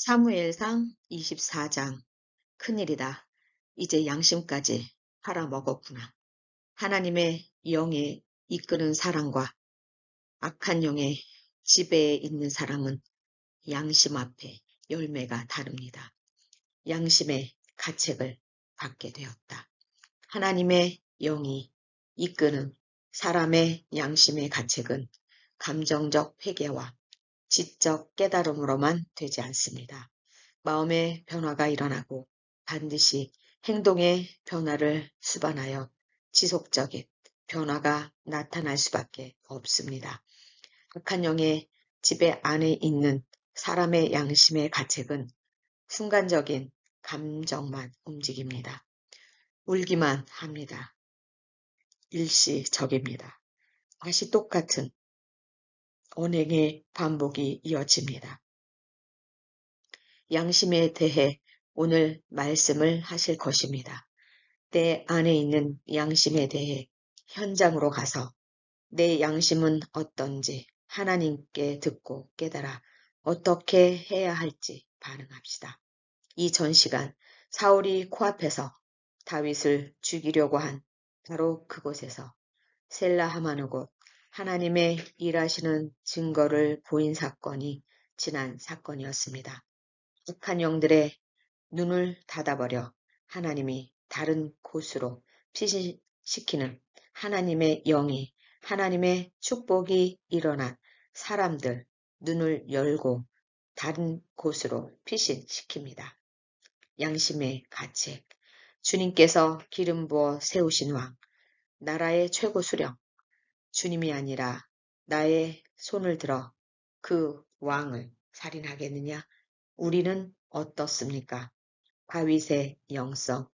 사무엘상 24장. 큰일이다. 이제 양심까지 팔아먹었구나. 하나님의 영에 이끄는 사람과 악한 영의 지배에 있는 사람은 양심 앞에 열매가 다릅니다. 양심의 가책을 받게 되었다. 하나님의 영이 이끄는 사람의 양심의 가책은 감정적 회개와 지적 깨달음으로만 되지 않습니다. 마음의 변화가 일어나고 반드시 행동의 변화를 수반하여 지속적인 변화가 나타날 수밖에 없습니다. 악한 영의 지배 안에 있는 사람의 양심의 가책은 순간적인 감정만 움직입니다. 울기만 합니다. 일시적입니다. 다시 똑같은 언행의 반복이 이어집니다. 양심에 대해 오늘 말씀을 하실 것입니다. 내 안에 있는 양심에 대해 현장으로 가서 내 양심은 어떤지 하나님께 듣고 깨달아 어떻게 해야 할지 반응합시다. 이 전 시간 사울이 코앞에서 다윗을 죽이려고 한 바로 그곳에서 셀라 하만느 곳 하나님의 일하시는 증거를 보인 사건이 지난 사건이었습니다. 악한 영들의 눈을 닫아버려 하나님이 다른 곳으로 피신시키는 하나님의 영이 하나님의 축복이 일어난 사람들 눈을 열고 다른 곳으로 피신시킵니다. 양심의 가책. 주님께서 기름 부어 세우신 왕, 나라의 최고 수령, 주님이 아니라 나의 손을 들어 그 왕을 살인하겠느냐? 우리는 어떻습니까? 다윗의 영성,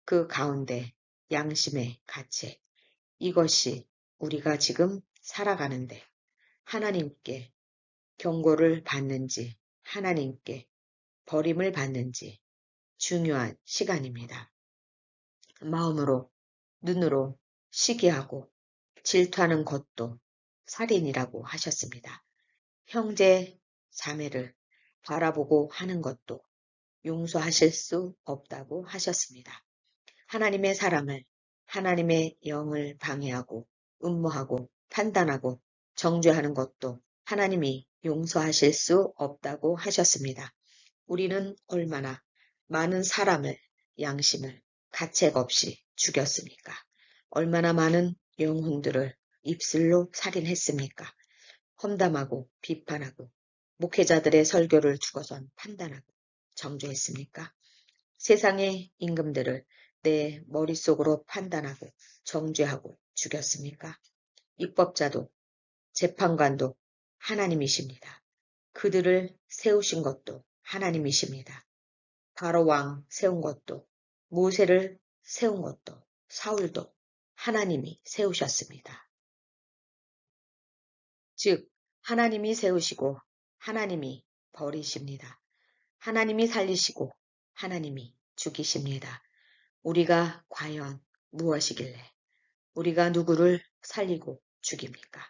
그 가운데 양심의 가책. 이것이 우리가 지금 살아가는데 하나님께 경고를 받는지 하나님께 버림을 받는지 중요한 시간입니다. 마음으로, 눈으로 시기하고 질투하는 것도 살인이라고 하셨습니다. 형제, 자매를 바라보고 하는 것도 용서하실 수 없다고 하셨습니다. 하나님의 사람을, 하나님의 영을 방해하고 음모하고 판단하고 정죄하는 것도 하나님이 용서하실 수 없다고 하셨습니다. 우리는 얼마나 많은 사람을, 양심을 가책 없이 죽였습니까? 얼마나 많은 영혼들을 입술로 살인했습니까? 험담하고 비판하고 목회자들의 설교를 두고선 판단하고 정죄했습니까? 세상의 임금들을 내 머릿속으로 판단하고 정죄하고 죽였습니까? 입법자도 재판관도 하나님이십니다. 그들을 세우신 것도 하나님이십니다. 바로왕 세운 것도 모세를 세운 것도 사울도 하나님이 세우셨습니다. 즉 하나님이 세우시고 하나님이 버리십니다. 하나님이 살리시고 하나님이 죽이십니다. 우리가 과연 무엇이길래 우리가 누구를 살리고 죽입니까?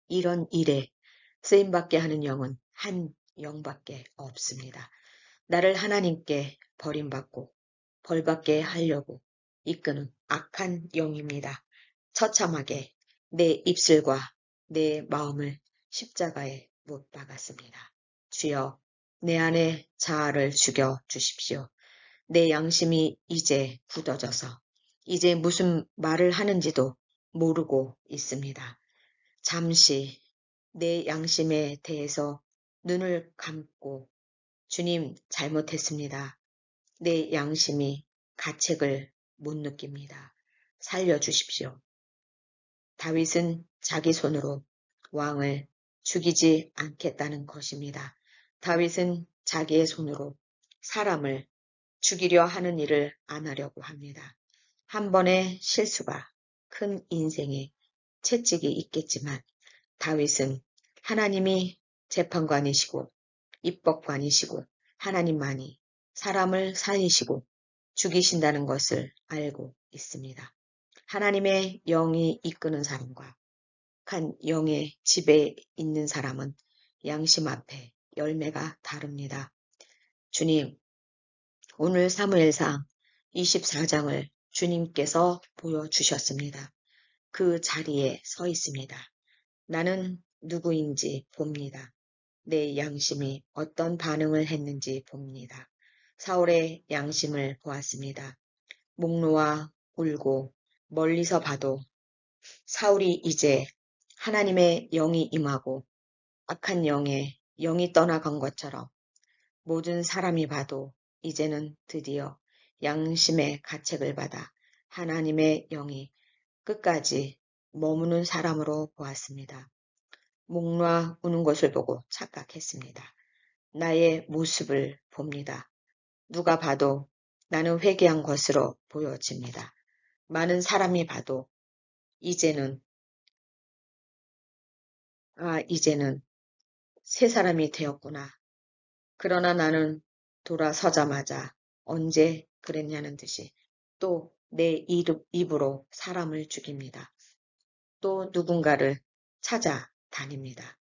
이런 일에 쓰임받게 하는 영은 한 영밖에 없습니다. 나를 하나님께 버림받고 벌받게 하려고 이끄는 악한 영입니다. 처참하게 내 입술과 내 마음을 십자가에 못 박았습니다. 주여, 내 안에 자아를 죽여 주십시오. 내 양심이 이제 굳어져서 이제 무슨 말을 하는지도 모르고 있습니다. 잠시 내 양심에 대해서 눈을 감고 주님 잘못했습니다. 내 양심이 가책을 못 느낍니다. 살려주십시오. 다윗은 자기 손으로 왕을 죽이지 않겠다는 것입니다. 다윗은 자기의 손으로 사람을 죽이려 하는 일을 안 하려고 합니다. 한 번의 실수가 큰 인생에 채찍이 있겠지만 다윗은 하나님이 재판관이시고 입법관이시고 하나님만이 사람을 살리시고 죽이신다는 것을 알고 있습니다. 하나님의 영이 이끄는 사람과 한 영의 집에 있는 사람은 양심 앞에 열매가 다릅니다. 주님, 오늘 사무엘상 24장을 주님께서 보여주셨습니다. 그 자리에 서 있습니다. 나는 누구인지 봅니다. 내 양심이 어떤 반응을 했는지 봅니다. 사울의 양심을 보았습니다. 목 놓아 울고 멀리서 봐도 사울이 이제 하나님의 영이 임하고 악한 영이 떠나간 것처럼 모든 사람이 봐도 이제는 드디어 양심의 가책을 받아 하나님의 영이 끝까지 머무는 사람으로 보았습니다. 목 놓아 우는 것을 보고 착각했습니다. 나의 모습을 봅니다. 누가 봐도 나는 회개한 것으로 보여집니다. 많은 사람이 봐도 이제는 이제는 새 사람이 되었구나. 그러나 나는 돌아서자마자 언제 그랬냐는 듯이 또 내 입으로 사람을 죽입니다. 또 누군가를 찾아다닙니다.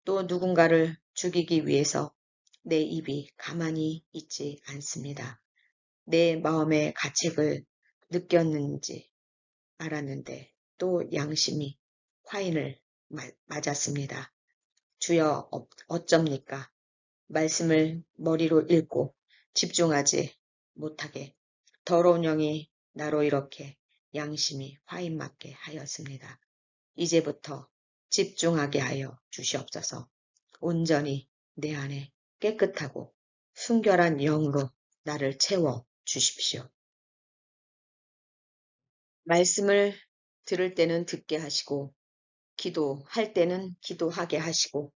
또 누군가를 죽이기 위해서 내 입이 가만히 있지 않습니다. 내 마음의 가책을 느꼈는지 알았는데 또 양심이 화인을 맞았습니다. 주여 어쩝니까? 말씀을 머리로 읽고 집중하지 못하게 더러운 영이 나로 이렇게 양심이 화인 맞게 하였습니다. 이제부터 집중하게 하여 주시옵소서. 온전히 내 안에 깨끗하고 순결한 영으로 나를 채워 주십시오. 말씀을 들을 때는 듣게 하시고 기도할 때는 기도하게 하시고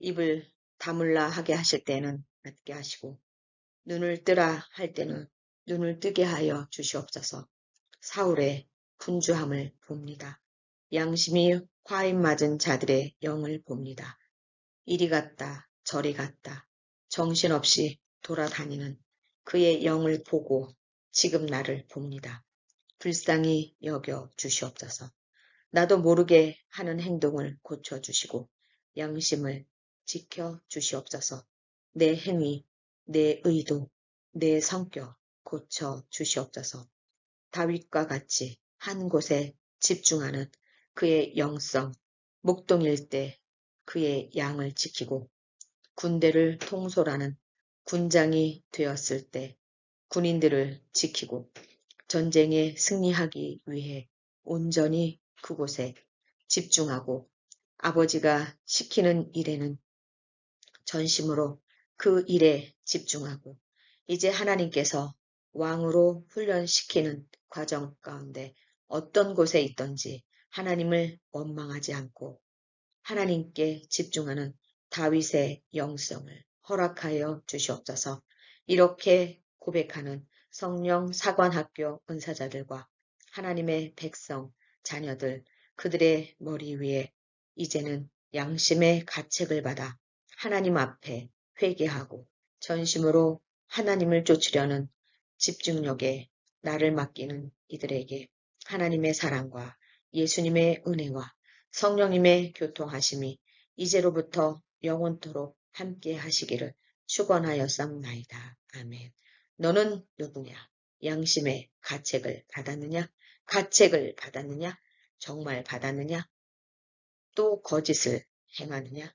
입을 다물라 하게 하실 때는 닫게 하시고 눈을 뜨라 할 때는 눈을 뜨게 하여 주시옵소서. 사울의 분주함을 봅니다. 양심이 화인 맞은 자들의 영을 봅니다. 이리 갔다 저리 갔다 정신없이 돌아다니는 그의 영을 보고 지금 나를 봅니다. 불쌍히 여겨 주시옵소서. 나도 모르게 하는 행동을 고쳐주시고 양심을 지켜 주시옵소서. 내 행위, 내 의도, 내 성격 고쳐 주시옵소서. 다윗과 같이 한 곳에 집중하는 그의 영성, 목동일 때 그의 양을 지키고 군대를 통솔하는 군장이 되었을 때 군인들을 지키고 전쟁에 승리하기 위해 온전히 그곳에 집중하고 아버지가 시키는 일에는 전심으로 그 일에 집중하고 이제 하나님께서 왕으로 훈련시키는 과정 가운데 어떤 곳에 있든지 하나님을 원망하지 않고 하나님께 집중하는 다윗의 영성을 허락하여 주시옵소서. 이렇게 고백하는 성령 사관학교 은사자들과 하나님의 백성, 자녀들, 그들의 머리 위에 이제는 양심의 가책을 받아 하나님 앞에 회개하고 전심으로 하나님을 쫓으려는 집중력에 나를 맡기는 이들에게 하나님의 사랑과 예수님의 은혜와 성령님의 교통하심이 이제로부터 영원토록 함께 하시기를 축원하였사옵나이다. 아멘. 너는 누구냐? 양심의 가책을 받았느냐? 가책을 받았느냐? 정말 받았느냐? 또 거짓을 행하느냐?